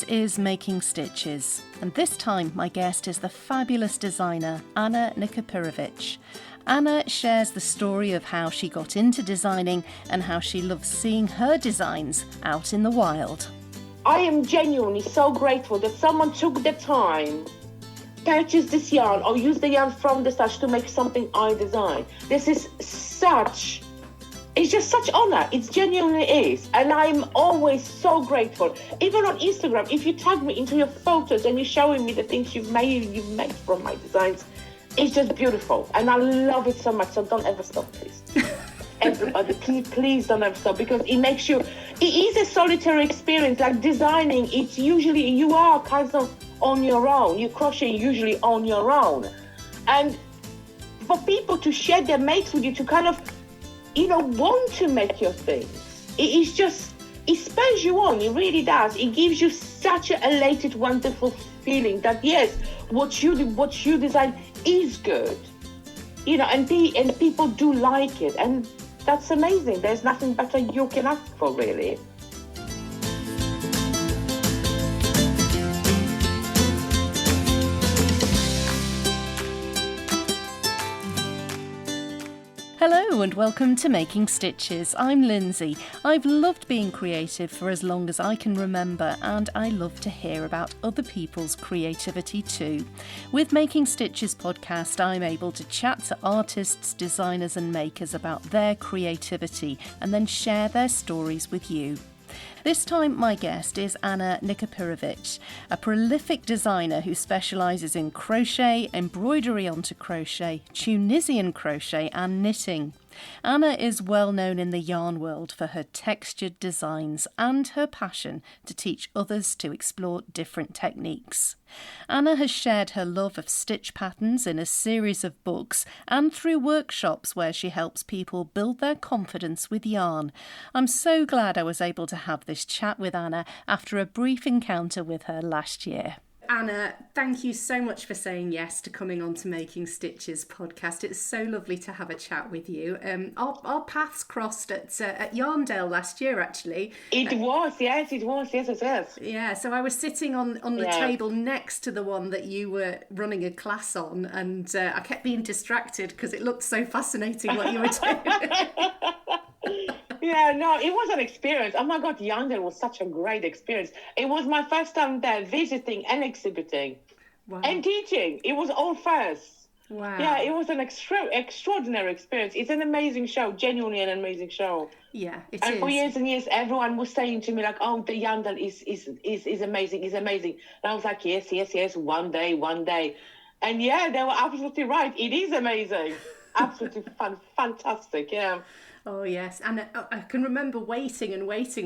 This is Making Stitches, and this time my guest is the fabulous designer Anna Nikipirowicz. Anna shares the story of how she got into designing and how she loves seeing her designs out in the wild. I am genuinely so grateful that someone took the time, purchased this yarn or used the yarn from the stash to make something I design. This is it's just such honor. It genuinely is. And I'm always so grateful. Even on Instagram, if you tag me into your photos and you're showing me the things you've made from my designs, it's just beautiful. And I love it so much. So don't ever stop, please. Everybody, please don't ever stop, because it is a solitary experience. Like designing, it's usually, you are kind of on your own. You crochet usually on your own. And for people to share their mates with you, to kind of, want to make your things, it spurs you on. It really does. It gives you such an elated, wonderful feeling that yes, what you design is good, and people do like it, and that's amazing. There's nothing better you can ask for, really. Hello and welcome to Making Stitches. I'm Lindsay. I've loved being creative for as long as I can remember, and I love to hear about other people's creativity too. With Making Stitches podcast, I'm able to chat to artists, designers and makers about their creativity and then share their stories with you. This time my guest is Anna Nikipirowicz, a prolific designer who specialises in crochet, embroidery onto crochet, Tunisian crochet and knitting. Anna is well known in the yarn world for her textured designs and her passion to teach others to explore different techniques. Anna has shared her love of stitch patterns in a series of books and through workshops where she helps people build their confidence with yarn. I'm so glad I was able to have this chat with Anna after a brief encounter with her last year. Anna, thank you so much for saying yes to coming on to Making Stitches podcast. It's so lovely to have a chat with you. Our paths crossed at Yarndale last year, actually. It was. Yes. Yeah, so I was sitting on the table next to the one that you were running a class on, and I kept being distracted because it looked so fascinating what you were doing. Yeah, no, it was an experience. Oh my God, Yarndale was such a great experience. It was my first time there visiting and exhibiting. Wow. And teaching. It was all first. Wow. Yeah, it was an extraordinary experience. It's an amazing show, genuinely an amazing show. Yeah, it and is. For years and years, everyone was saying to me like, "Oh, the Yarndale is amazing, is amazing." And I was like, yes, one day. And yeah, they were absolutely right. It is amazing. Absolutely fantastic, yeah. Oh, yes. And I can remember waiting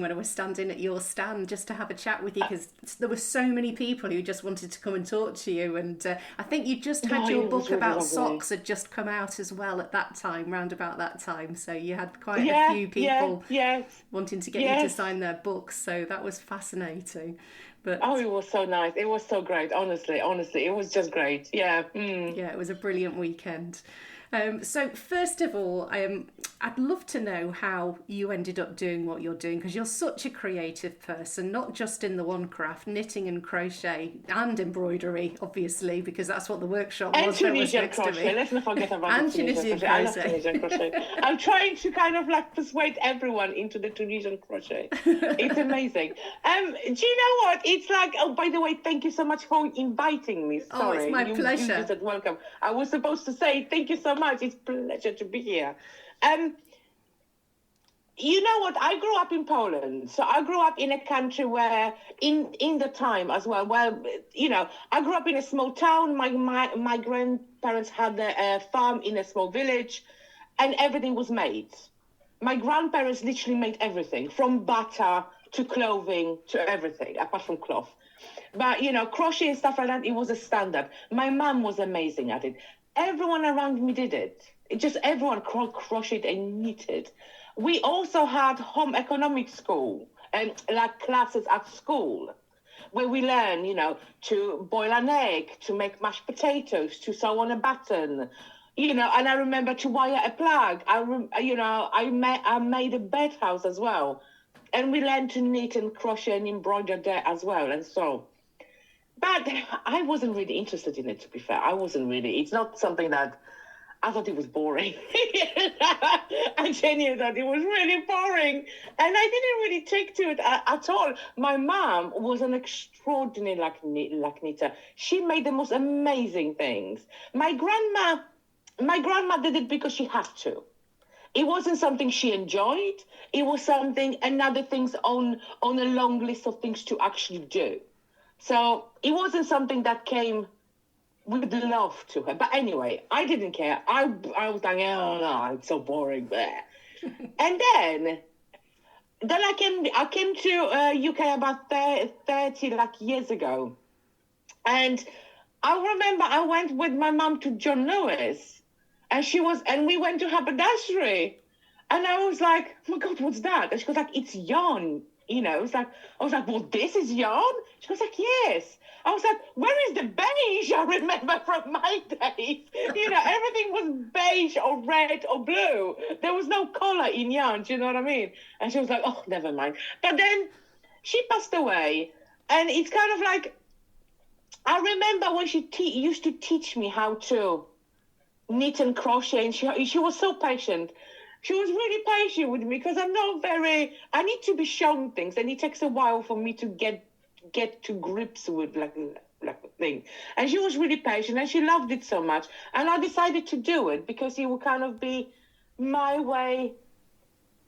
when I was standing at your stand just to have a chat with you, because there were so many people who just wanted to come and talk to you. And I think you just had your book really about lovely. Socks had just come out as well at that time, round about that time. So you had quite a few people wanting to get you to sign their books. So that was fascinating. But it was so nice. It was so great. Honestly, it was just great. Yeah. Yeah, it was a brilliant weekend. So first of all, I'd love to know how you ended up doing what you're doing, because you're such a creative person, not just in the one craft, knitting and crochet and embroidery, obviously, because that's what the workshop and was. Tunisian crochet. Let's not forget about and Tunisian crochet. I love Tunisian crochet. I'm trying to kind of like persuade everyone into the Tunisian crochet. It's amazing. Do you know what? It's like, oh, by the way, thank you so much for inviting me. Sorry. Oh, it's my pleasure. You said welcome. I was supposed to say thank you so much. It's a pleasure to be here. You know what? I grew up in Poland. So I grew up in a country where in the time as well, I grew up in a small town. My grandparents had a farm in a small village, and everything was made. My grandparents literally made everything, from butter to clothing to everything, apart from cloth. But, crochet and stuff like that, it was a standard. My mum was amazing at it. Everyone around me did it. Everyone crocheted and knitted. We also had home economics school and like classes at school where we learn, to boil an egg, to make mashed potatoes, to sew on a button, and I remember to wire a plug. I made a bedhouse as well. and we learned to knit and crochet and embroider there as well. And so, but I wasn't really interested in it, to be fair. It's not something that I thought it was boring. I genuinely thought it was really boring. And I didn't really take to it at all. My mom was an extraordinary knitter. She made the most amazing things. My grandma did it because she had to. It wasn't something she enjoyed. It was another things on a long list of things to actually do. So it wasn't something that came with love to her. But anyway, I didn't care. I was like, oh no, it's so boring there. And then I came to UK about 30 years ago. And I remember I went with my mum to John Lewis, and we went to haberdashery. And I was like, oh my God, what's that? And she goes like, it's yarn. I was like, well, this is yarn? She was like, yes. I was like, where is the beige? I remember from my days. Everything was beige or red or blue. There was no color in yarn, do you know what I mean? And she was like, oh, never mind. But then she passed away. And it's kind of like, I remember when she used to teach me how to knit and crochet. And she was so patient. She was really patient with me because I need to be shown things, and it takes a while for me to get to grips with like a thing. And she was really patient, and she loved it so much. And I decided to do it because it would kind of be my way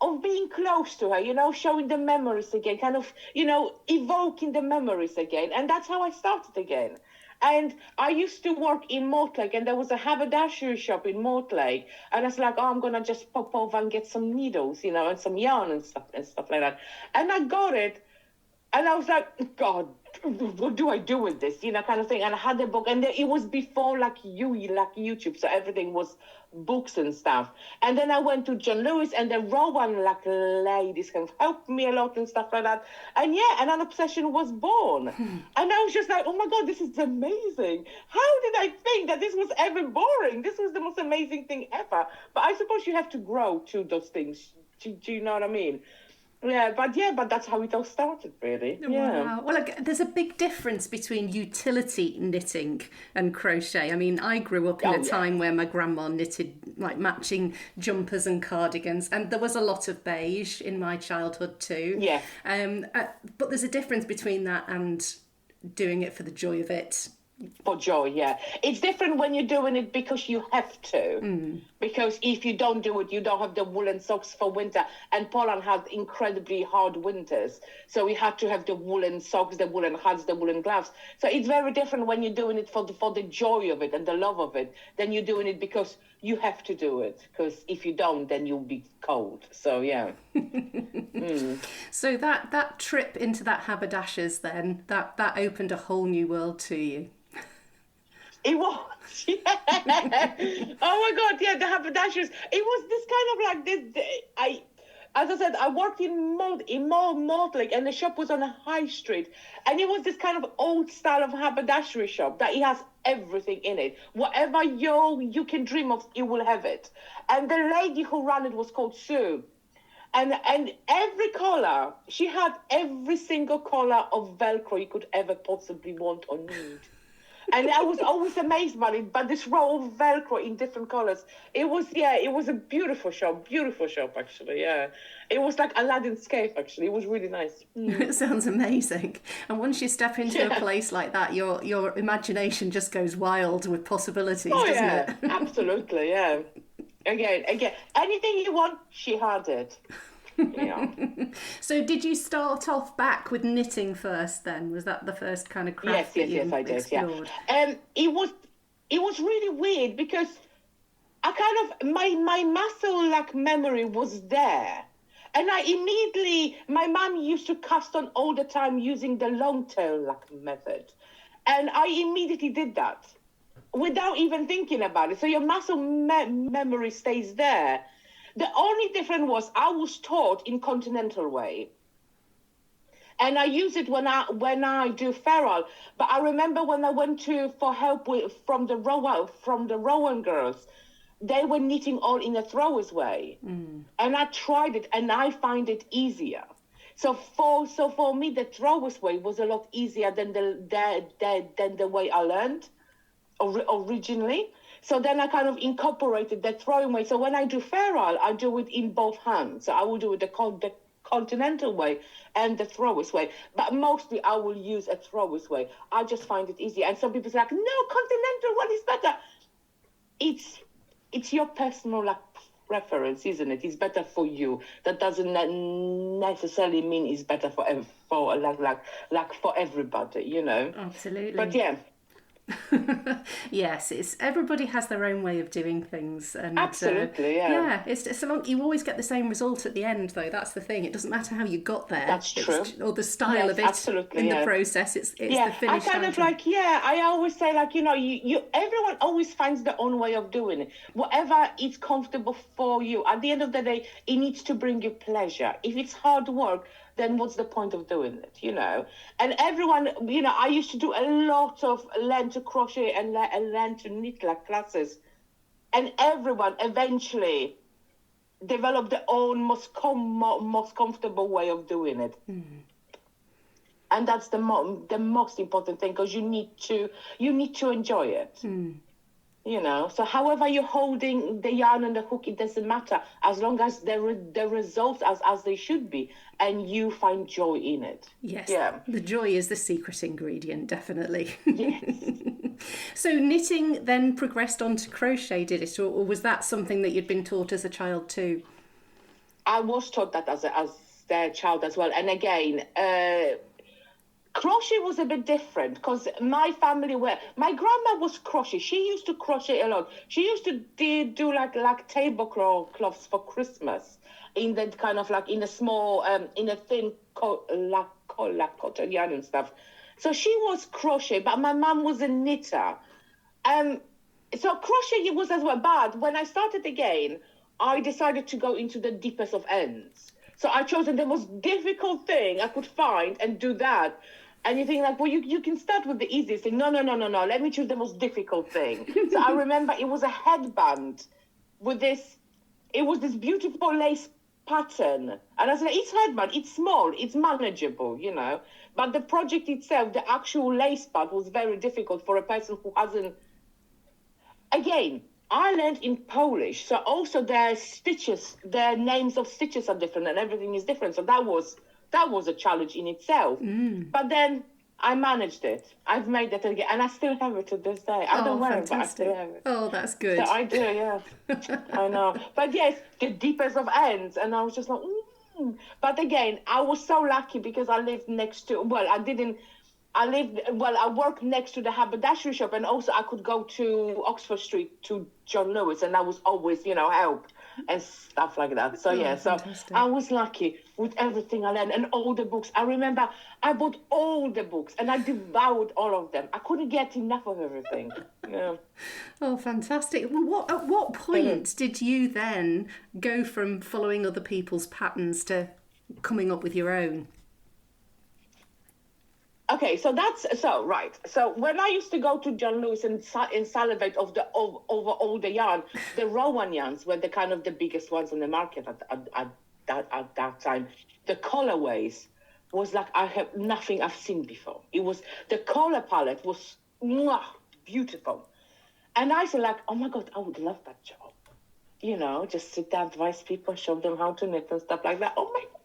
of being close to her, showing the memories again, kind of, evoking the memories again. And that's how I started again. And I used to work in Mortlake, and there was a haberdashery shop in Mortlake. And I was like, I'm going to just pop over and get some needles, and some yarn and stuff like that. And I got it. And I was like, God, what do I do with this, kind of thing. And I had the book, and it was before YouTube, so everything was books and stuff. And then I went to John Lewis, and the Rowan ladies kind of helped me a lot and stuff like that. And and an obsession was born. And I was just like, oh my God, this is amazing. How did I think that this was ever boring? This was the most amazing thing ever. But I suppose you have to grow to those things. Do you know what I mean? But that's how it all started, really. Yeah. Wow. Well, there's a big difference between utility knitting and crochet. I mean, I grew up in a time where my grandma knitted like matching jumpers and cardigans, and there was a lot of beige in my childhood too. Yeah. But there's a difference between that and doing it for the joy of it. For joy, yeah. It's different when you're doing it because you have to. Because if you don't do it, you don't have the woolen socks for winter. And Poland had incredibly hard winters. So we had to have the woolen socks, the woolen hats, the woolen gloves. So it's very different when you're doing it for the joy of it and the love of it. Then you're doing it because you have to do it. Because if you don't, then you'll be cold. So, yeah. So that trip into that haberdashers then, that opened a whole new world to you. It was, yeah. Oh my God, yeah, the haberdashers. It was this kind of like this. As I said, I worked in Mortlake, and the shop was on a high street, and it was this kind of old style of haberdashery shop that it has everything in it. Whatever you can dream of, it will have it. And the lady who ran it was called Sue. And every color, she had every single color of Velcro you could ever possibly want or need. And I was always amazed by it, but this row of Velcro in different colors. It was a beautiful shop actually, yeah. It was like Aladdin's cave, actually. It was really nice. It sounds amazing. And once you step into a place like that, your imagination just goes wild with possibilities, doesn't it? Absolutely, yeah. Again, anything you want, she had it. Yeah. So did you start off back with knitting first then? Was that the first kind of craft that you explored? Yes, I did, yeah. It was really weird because I kind of, my muscle memory was there. And I immediately, my mum used to cast on all the time using the long tail method. And I immediately did that without even thinking about it. So your muscle memory stays there. The only difference was I was taught in continental way, and I use it when I do feral. But I remember when I went for help from the Rowan girls, they were knitting all in a throwers way, and I tried it, and I find it easier. So for me, the throwers way was a lot easier than the way I learned originally. So then I kind of incorporated the throwing way. So when I do feral, I do it in both hands. So I will do it the continental way and the throwers way. But mostly I will use a throwers way. I just find it easier. And some people say like, no, continental one is better. It's your personal like preference, isn't it? It's better for you. That doesn't necessarily mean it's better for everybody, you know. Absolutely. But yeah. Yes, it's everybody has their own way of doing things, and absolutely, it's so long, you always get the same result at the end, though. That's the thing. It doesn't matter how you got there. That's true. Or the style of it in the process. It's the finished I kind of like I always say like you everyone always finds their own way of doing it. Whatever is comfortable for you. At the end of the day, it needs to bring you pleasure. If it's hard work, then what's the point of doing it, you know? And everyone, you know, I used to do a lot of learn to crochet and learn to knit like classes. And everyone eventually developed their own most comfortable way of doing it. Mm. And that's the most important thing, because you need to enjoy it. Mm. You know, so however you're holding the yarn and the hook, it doesn't matter, as long as the results as they should be, and you find joy in it. Yes, the joy is the secret ingredient, definitely. Yes. So knitting then progressed on to crochet, did it, or was that something that you'd been taught as a child too? I was taught that as a child as well, and again. Crochet was a bit different because my family my grandma was crochet. She used to crochet a lot. She used to do like tablecloths for Christmas in that kind of like in a small in a thin cotton yarn and stuff. So she was crochet, but my mum was a knitter. So crochet was as well. But when I started again, I decided to go into the deepest of ends. So I chose the most difficult thing I could find and do that. And you think like, well, you can start with the easiest thing. No. Let me choose the most difficult thing. So I remember it was a headband with this. It was this beautiful lace pattern. And I said, it's headband. It's small. It's manageable, you know. But the project itself, the actual lace part was very difficult for a person who hasn't. Again, I learned in Polish. So also their stitches, their names of stitches are different and everything is different. So that was a challenge in itself. Mm. But then I managed it. I've made it again. And I still have it to this day. I don't wear it, but I still have it. Oh, that's good. So I do, yeah. I know. But yes, the deepest of ends. And I was just like, But again, I was so lucky because I lived next to, I worked next to the haberdashery shop. And also I could go to Oxford Street to John Lewis. And that was always, help and stuff like that. So fantastic. I was lucky with everything I learned and all the books. I remember I bought all the books and I devoured all of them. I couldn't get enough of everything. Yeah. Oh, fantastic. Well, at what point did you then go from following other people's patterns to coming up with your own? Okay, so right. So when I used to go to John Lewis and salivate over all the yarn, the Rowan yarns were the kind of the biggest ones on the market at that time. The colorways was like I have nothing I've seen before. It was the color palette was beautiful, and I said like, oh my God, I would love that job. Just sit there, advise people, show them how to knit and stuff like that. Oh my God.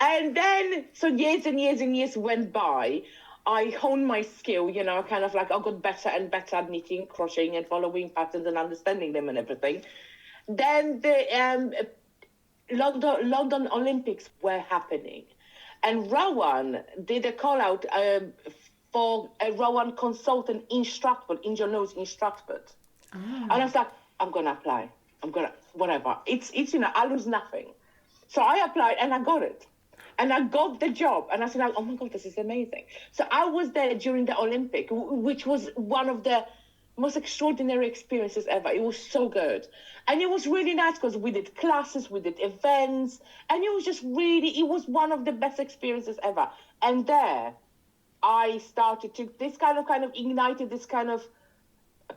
And then, so years and years and years went by. I honed my skill, kind of like I got better and better at knitting, crocheting and following patterns and understanding them and everything. Then the London Olympics were happening. And Rowan did a call out for a Rowan consultant in Stratford, in John Lewis in Stratford. Oh. And I was like, I'm going to apply. Whatever. It's I lose nothing. So I applied and I got it. And I got the job. And I said, oh my God, this is amazing. So I was there during the Olympic, which was one of the most extraordinary experiences ever. It was so good. And it was really nice because we did classes, we did events. And it was one of the best experiences ever. And there I started to, this kind of ignited this kind of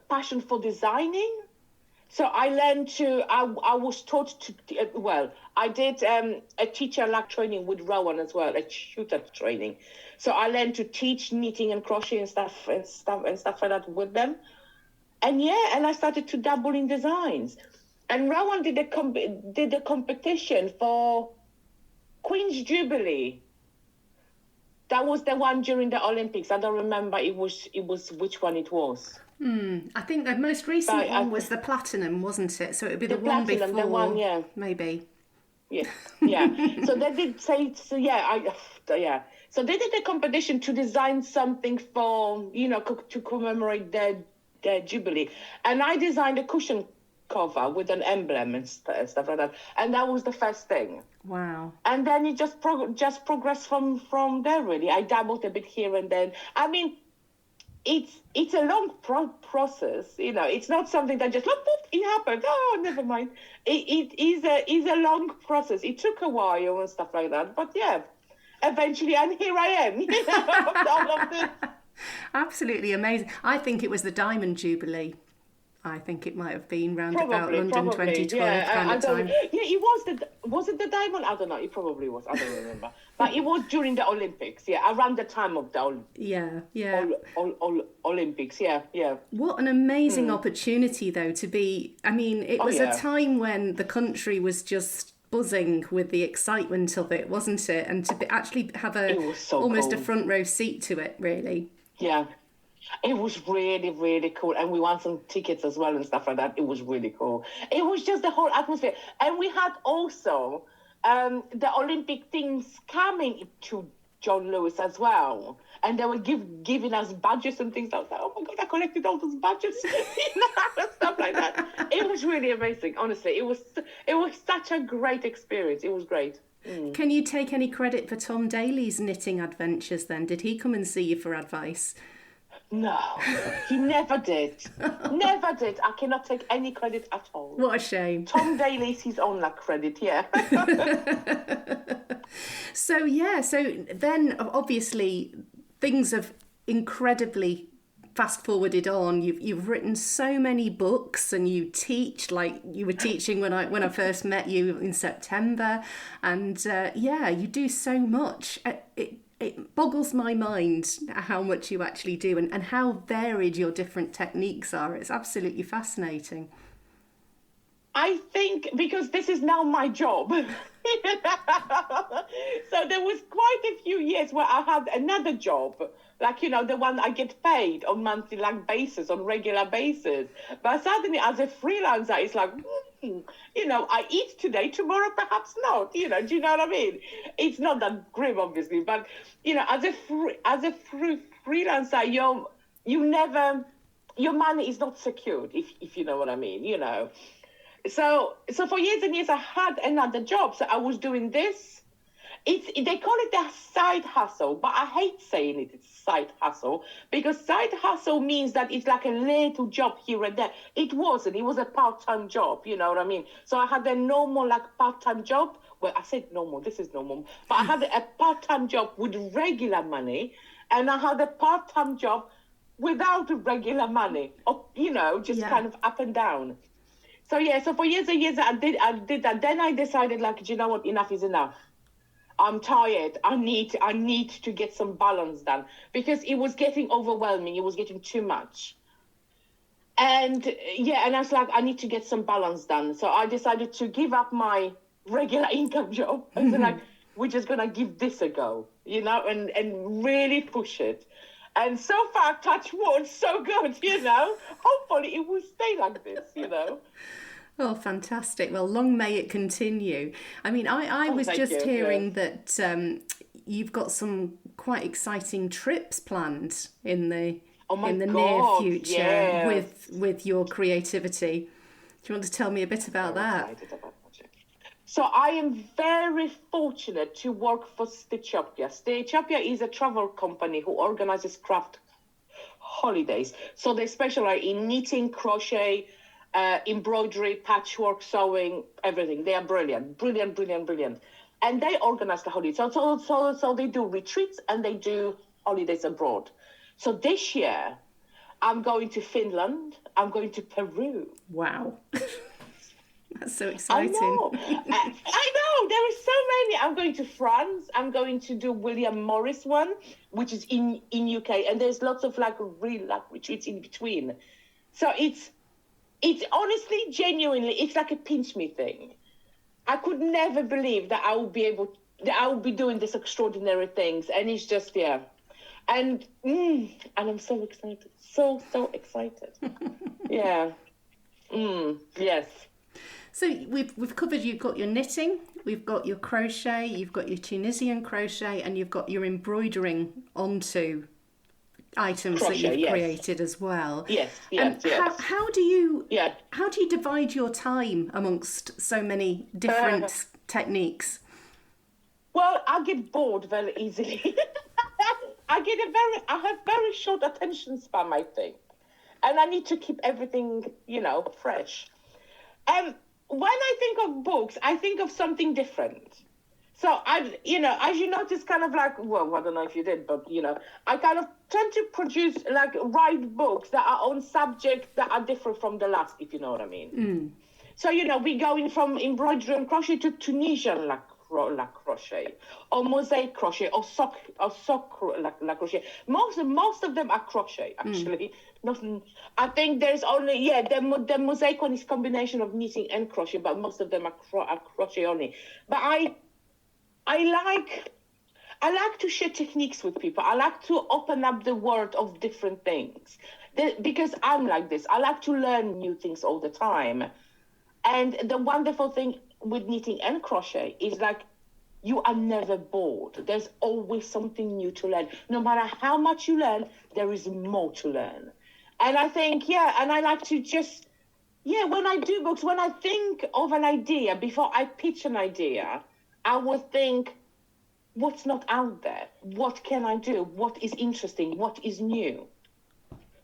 passion for designing. So I learned I was taught to, I did a teacher like training with Rowan as well, a tutor training. So I learned to teach knitting and crochet and stuff like that with them. And I started to dabble in designs. And Rowan did a competition for Queen's Jubilee. That was the one during the Olympics. I don't remember it was which one it was. I think the most recent one was the platinum, wasn't it? So it would be the one platinum, before, the one, maybe. Yeah. So they did say, So they did a competition to design something for, to commemorate the Jubilee. And I designed a cushion cover with an emblem and stuff like that. And that was the first thing. Wow. And then it just progressed from there, really. I dabbled a bit here and then. I mean, it's a long process, It's not something that just it happened. Oh, never mind. It is a long process. It took a while and stuff like that, but eventually, and here I am. All of this. Absolutely amazing. I think it was the Diamond Jubilee. I think it might have been round about London 2012 kind of time. Yeah, it was it the Diamond? I don't know. It probably was. I don't remember. But it was during the Olympics. Yeah, around the time of the Olympics. Yeah. What an amazing opportunity, though, to be. I mean, it was a time when the country was just buzzing with the excitement of it, wasn't it? And to actually have almost a front row seat to it, really. Yeah. It was really, really cool. And we won some tickets as well and stuff like that. It was really cool. It was just the whole atmosphere. And we had also the Olympic teams coming to John Lewis as well. And they were giving us badges and things. I was like, oh my God, I collected all those badges. And stuff like that. It was really amazing, honestly. It was such a great experience. It was great. Can you take any credit for Tom Daly's knitting adventures then? Did he come and see you for advice? No, he never did. Never did. I cannot take any credit at all. What a shame. Tom Daly's his own credit, yeah. So then obviously things have incredibly fast forwarded on. You've written so many books and you teach, like you were teaching when I first met you in September, and you do so much. It boggles my mind how much you actually do and how varied your different techniques are. It's absolutely fascinating. I think because this is now my job. So there was quite a few years where I had another job, the one I get paid on monthly basis, on regular basis. But suddenly as a freelancer, it's like, I eat today, tomorrow perhaps not, do you know what I mean? It's not that grim, obviously, but, as a freelancer, you never, your money is not secured, if you know what I mean, So for years and years, I had another job. So I was doing this. They call it a side hustle, but I hate saying it's side hustle because side hustle means that it's like a little job here and there. It wasn't. It was a part-time job, you know what I mean? So I had a normal part-time job. Well, I said normal. This is normal. But I had a part-time job with regular money, and I had a part-time job without regular money, just kind of up and down. So for years and years I did that. Then I decided, you know what, enough is enough. I'm tired. I need to get some balance done because it was getting overwhelming. It was getting too much. And and I was like, I need to get some balance done. So I decided to give up my regular income job. And so we're just gonna give this a go, and really push it. And so far, touch wood, so good, Hopefully it will stay like this, Oh, fantastic. Well, long may it continue. I mean, I was just hearing that you've got some quite exciting trips planned in the near future with your creativity. Do you want to tell me a bit about that? So I am very fortunate to work for Stitchopia. Stitchopia is a travel company who organizes craft holidays. So they specialize in knitting, crochet, embroidery, patchwork, sewing, everything. They are brilliant. And they organize the holidays. So they do retreats and they do holidays abroad. So this year, I'm going to Finland. I'm going to Peru. Wow. That's so exciting. I know. I know. There are so many. I'm going to France. I'm going to do William Morris one, which is in UK. And there's lots of like real like retreats in between. So it's honestly, genuinely, it's like a pinch me thing. I could never believe that I would be doing these extraordinary things. And it's just, yeah. And I'm so excited. So excited. Yeah. Yes. So we've covered, you've got your knitting, we've got your crochet, you've got your Tunisian crochet, and you've got your embroidering onto items Crochet, that you've yes. created as well. Yes. How do you divide your time amongst so many different techniques? Well, I get bored very easily. I have very short attention span, I think, and I need to keep everything, fresh. When I think of books, I think of something different. So as you notice, kind of like, well, I don't know if you did, but I kind of tend to write books that are on subjects that are different from the last, if you know what I mean. So we going from embroidery and crochet to Tunisian crochet, or mosaic crochet, or sock crochet. Most of them are crochet, actually. Nothing. I think there's only the mosaic one is combination of knitting and crochet, but most of them are crochet only. But I like to share techniques with people. I like to open up the world of different things because I'm like this. I like to learn new things all the time. And the wonderful thing with knitting and crochet is like you are never bored. There's always something new to learn. No matter how much you learn, there is more to learn. And I think, and I like to just, when I do books, when I think of an idea, before I pitch an idea, I would think, what's not out there? What can I do? What is interesting? What is new?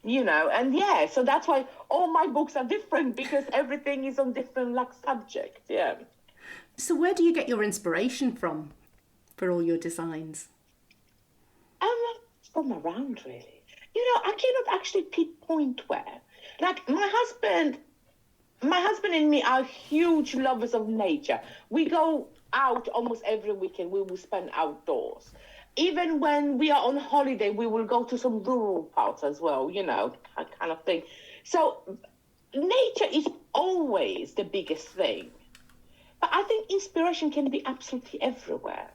And so that's why all my books are different, because everything is on different subject. Yeah. So where do you get your inspiration from for all your designs? From around, really. I cannot actually pinpoint where. Like my husband and me are huge lovers of nature. We go out almost every weekend. We will spend outdoors. Even when we are on holiday, we will go to some rural parts as well, that kind of thing. So nature is always the biggest thing. But I think inspiration can be absolutely everywhere.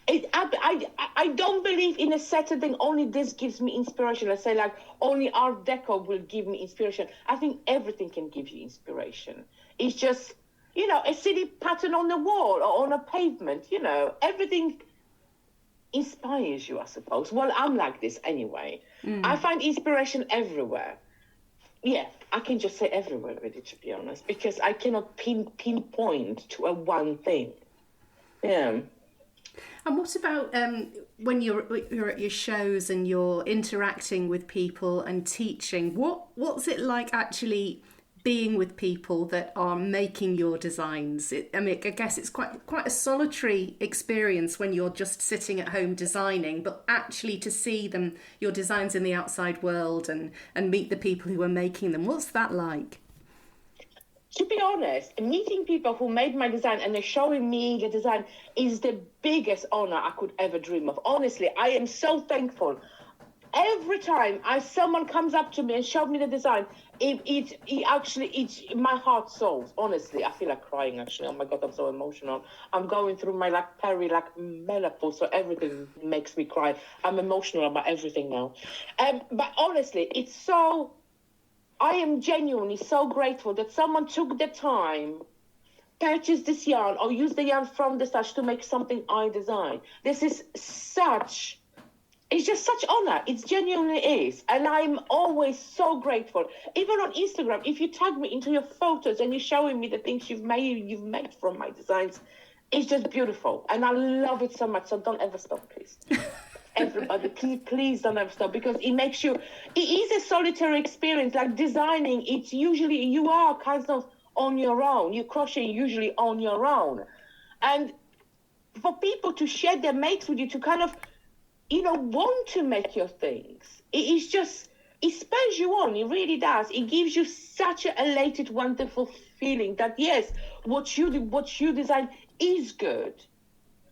I don't believe in a certain thing, only this gives me inspiration. Let's say only Art Deco will give me inspiration. I think everything can give you inspiration. It's just, a silly pattern on the wall or on a pavement, everything inspires you, I suppose. Well, I'm like this anyway. I find inspiration everywhere. Yeah, I can just say everywhere, really, to be honest, because I cannot pinpoint to a one thing. Yeah. And what about when you're at your shows and you're interacting with people and teaching? What's it like actually being with people that are making your designs? I guess it's quite a solitary experience when you're just sitting at home designing, but actually to see your designs in the outside world and meet the people who are making them. What's that like? To be honest, meeting people who made my design and they're showing me the design is the biggest honor I could ever dream of. Honestly, I am so thankful. Every time someone comes up to me and shows me the design, it's my heart soars. Honestly, I feel like crying, actually. Oh my God, I'm so emotional. I'm going through my menopause, so everything makes me cry. I'm emotional about everything now. But honestly, I am genuinely so grateful that someone took the time, purchased this yarn, or used the yarn from the stash to make something I designed. This is it's just such honor. It genuinely is. And I'm always so grateful. Even on Instagram, if you tag me into your photos and you're showing me the things you've made from my designs, it's just beautiful. And I love it so much. So don't ever stop, please. Everybody, please don't ever stop, because it is a solitary experience. Like designing, it's usually, you are kind of on your own. You crochet usually on your own. And for people to share their makes with you, to kind of, want to make your things, it's it spurs you on. It really does. It gives you such an elated, wonderful feeling that yes, what you design is good,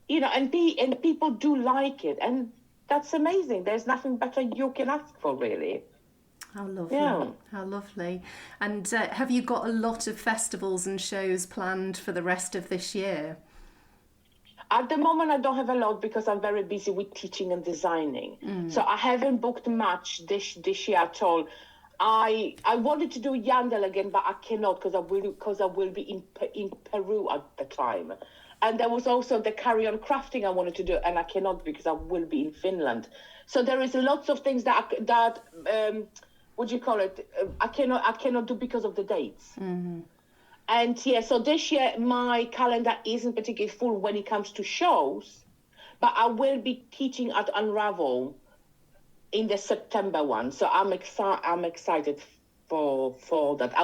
you know, and people do like it, and that's amazing. There's nothing better you can ask for, really. How lovely. Yeah. How lovely. And have you got a lot of festivals and shows planned for the rest of this year? At the moment, I don't have a lot because I'm very busy with teaching and designing. So I haven't booked much this year at all. I wanted to do Yandel again, but I cannot because I will be in Peru at the time. And there was also the carry-on crafting I wanted to do, and I cannot because I will be in Finland. So there is lots of things that what do you call it? I cannot do because of the dates. And yeah, so this year my calendar isn't particularly full when it comes to shows, but I will be teaching at Unravel in the September one. So I'm excited for that. I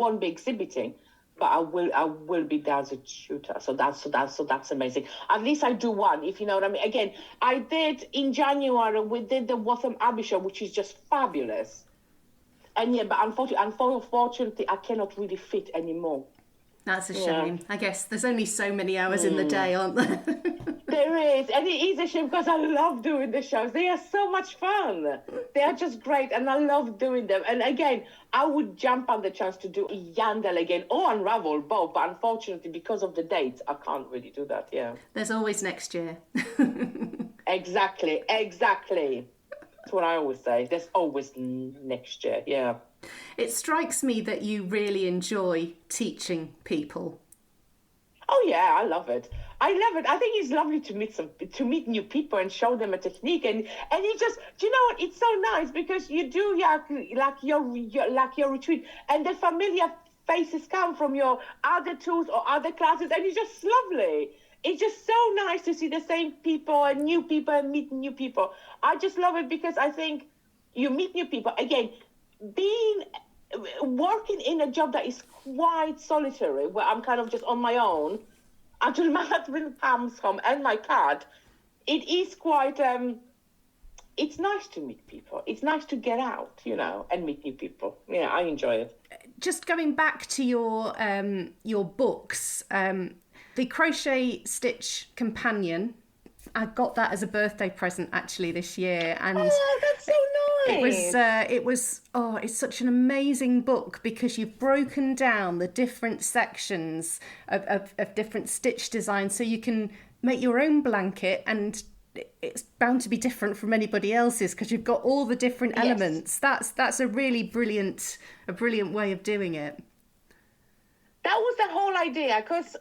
won't be exhibiting, but I will be there as a tutor. So that's amazing. At least I do one, if you know what I mean. Again, I did in January. We did the Waltham Abbey show, which is just fabulous. And yeah, but unfortunately, I cannot really fit anymore. That's a shame. Yeah. I guess there's only so many hours in the day, aren't there? There is, and it is a shame because I love doing the shows. They are so much fun. They are just great, and I love doing them. And again, I would jump on the chance to do Yandel again or Unravel, both. But unfortunately, because of the dates, I can't really do that. Yeah. There's always next year. Exactly. That's what I always say. There's always next year. Yeah. It strikes me that you really enjoy teaching people. Oh yeah, I love it. I think it's lovely to meet new people and show them a technique, and it just, do you know what? It's so nice because you do like your retreat, and the familiar faces come from your other tools or other classes, and it's just lovely. It's just so nice to see the same people and new people and meet new people. I just love it because I think you meet new people. Again, working in a job that is quite solitary, where I'm kind of just on my own until my husband comes home and my cat, it is quite, it's nice to meet people. It's nice to get out, you know, and meet new people. Yeah, I enjoy it. Just going back to your books, the Crochet Stitch Companion, I got that as a birthday present actually this year, and that's so nice. It's such an amazing book because you've broken down the different sections of different stitch designs, so you can make your own blanket, and it's bound to be different from anybody else's because you've got all the different elements. That's a really brilliant way of doing it. That was the whole idea, because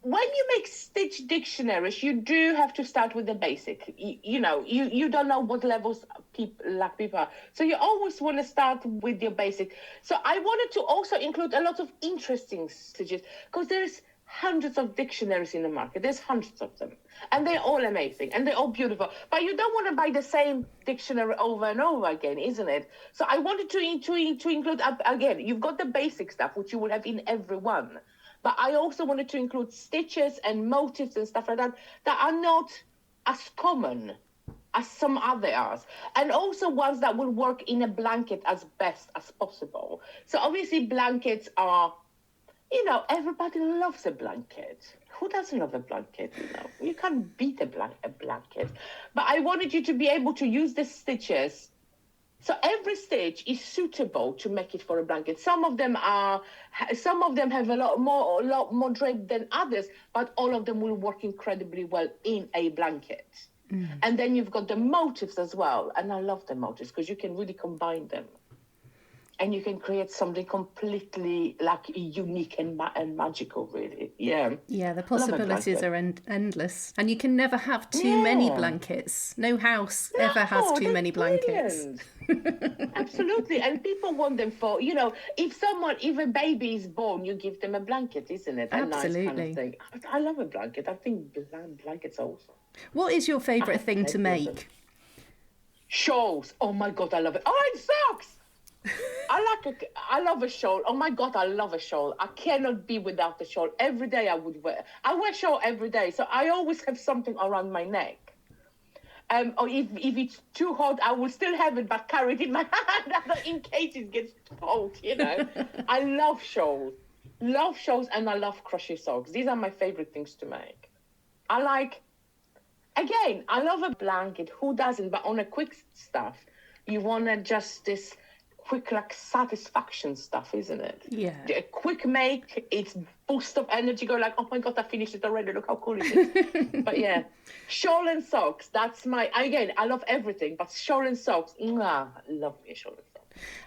when you make stitch dictionaries, you do have to start with the basic. You know, you don't know what levels people are. So you always want to start with your basic. So I wanted to also include a lot of interesting stitches, because there's hundreds of dictionaries in the market. There's hundreds of them. And they're all amazing and they're all beautiful. But you don't want to buy the same dictionary over and over again, isn't it? So I wanted to include, again, you've got the basic stuff, which you will have in every one. But I also wanted to include stitches and motifs and stuff like that are not as common as some others. And also ones that will work in a blanket as best as possible. So obviously blankets are, you know, everybody loves a blanket. Who doesn't love a blanket, you know? You can't beat a blanket. But I wanted you to be able to use the stitches. So every stitch is suitable to make it for a blanket. Some of them have a lot more drape than others, but all of them will work incredibly well in a blanket. And then you've got the motifs as well. And I love the motifs because you can really combine them. And you can create something completely like unique and magical, really. Yeah. Yeah, the possibilities are endless. And you can never have too many blankets. No house ever has too many blankets. Absolutely. And people want them for, you know, if a baby is born, you give them a blanket, isn't it? Absolutely. Nice kind of thing. I love a blanket. I think blankets are awesome. What is your favourite thing to make? Shawls. Oh my God, I love it. Oh, and socks. I love a shawl. Oh my God, I love a shawl. I cannot be without the shawl. Every day I wear shawl every day. So I always have something around my neck. Or if it's too hot, I will still have it, but carry it in my hand in case it gets cold, you know. I love shawls. Love shawls, and I love crochet socks. These are my favorite things to make. I love a blanket. Who doesn't? But on a quick stuff, you want to just this quick, like, satisfaction stuff, isn't it? Yeah. A quick make, it's boost of energy. Go like, oh my God, I finished it already. Look how cool it is. But yeah, shawl and socks. That's I love everything, but shawl and socks, I love me a shawl and socks.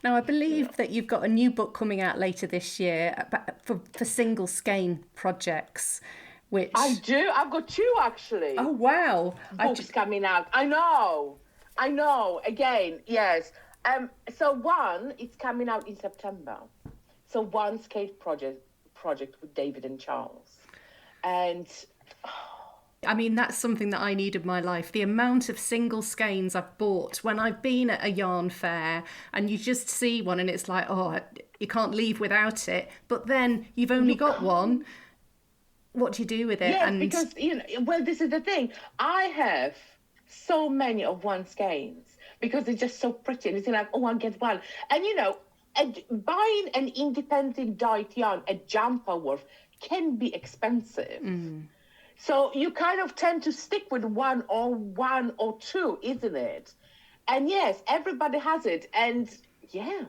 Now, I believe that you've got a new book coming out later this year for single skein projects, which... I do. I've got 2, actually. Oh, wow. Books coming out. I know. Again, yes. So one, it's coming out in September. So one skate project with David and Charles. And... I mean, that's something that I need in my life. The amount of single skeins I've bought when I've been at a yarn fair and you just see one and it's like, oh, you can't leave without it. But then you've only got one. What do you do with it? Yeah, because, this is the thing. I have so many of one skeins because they're just so pretty. And it's like, oh, I'll get one. And, buying an independent dyed yarn, a jumper worth, can be expensive. Mm. So you kind of tend to stick with one or two, isn't it? And yes, everybody has it. And yeah,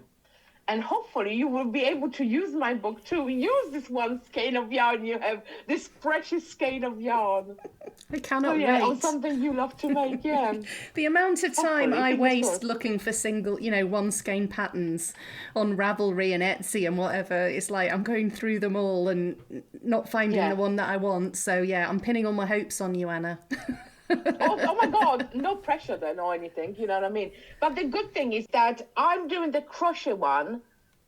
and hopefully you will be able to use my book to use this one skein of yarn you have, this precious skein of yarn. I cannot wait. Or something you love to make, yeah. The amount of time I waste looking for single, one skein patterns on Ravelry and Etsy and whatever, it's like I'm going through them all and not finding the one that I want. So yeah, I'm pinning all my hopes on you, Anna. Oh my God, no pressure then or anything, you know what I mean? But the good thing is that I'm doing the crochet one,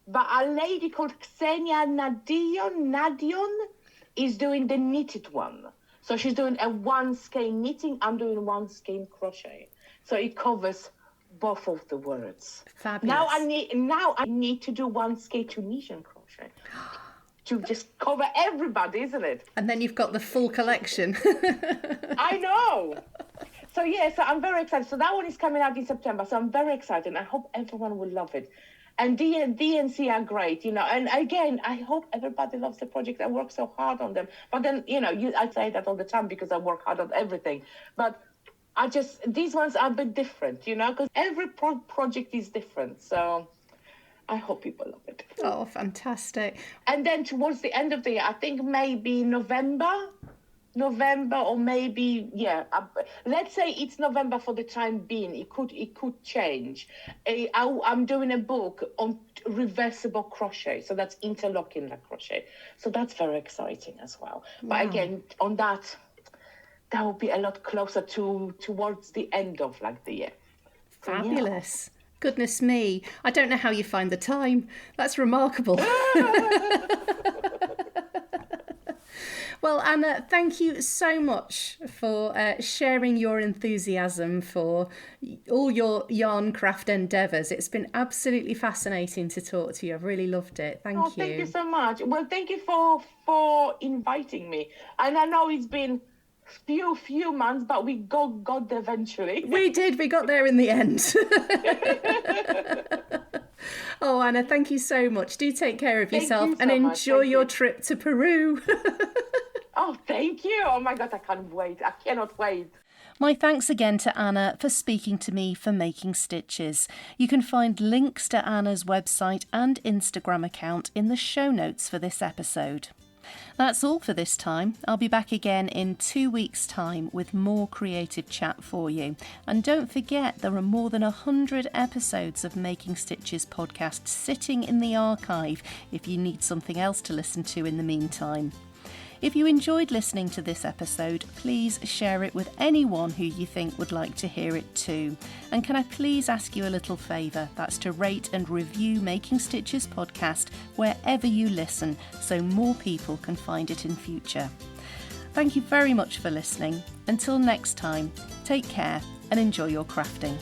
but a lady called Ksenia Nadion is doing the knitted one. So she's doing a one skein knitting, I'm doing one skein crochet. So it covers both of the words. Fabulous. Now I need to do one skein Tunisian crochet. To just cover everybody, isn't it? And then you've got the full collection. I know. So I'm very excited. So that one is coming out in September. So I'm very excited. I hope everyone will love it. And DNC are great, And again, I hope everybody loves the project. I work so hard on them. But then, I say that all the time because I work hard on everything. But these ones are a bit different, because every project is different. So I hope people love it. Oh, fantastic. And then towards the end of the year, I think maybe November or maybe, let's say it's November for the time being. It could change. I'm doing a book on reversible crochet. So that's interlocking like crochet. So that's very exciting as well. Wow. But again, on that will be a lot closer towards the end of the year. Fabulous. So, goodness me. I don't know how you find the time. That's remarkable. Well, Anna, thank you so much for sharing your enthusiasm for all your yarn craft endeavours. It's been absolutely fascinating to talk to you. I've really loved it. Thank you. Thank you so much. Well, thank you for inviting me. And I know it's been few months, but we got there eventually. We did. We got there in the end. Oh, Anna, thank you so much. Do take care of yourself and enjoy your trip to Peru. Oh, thank you. Oh my God, I can't wait. I cannot wait. My thanks again to Anna for speaking to me for Making Stitches. You can find links to Anna's website and Instagram account in the show notes for this episode. That's all for this time. I'll be back again in 2 weeks' time with more creative chat for you. And don't forget, there are more than 100 episodes of Making Stitches podcast sitting in the archive if you need something else to listen to in the meantime. If you enjoyed listening to this episode, please share it with anyone who you think would like to hear it too. And can I please ask you a little favour? That's to rate and review Making Stitches podcast wherever you listen so more people can find it in future. Thank you very much for listening. Until next time, take care and enjoy your crafting.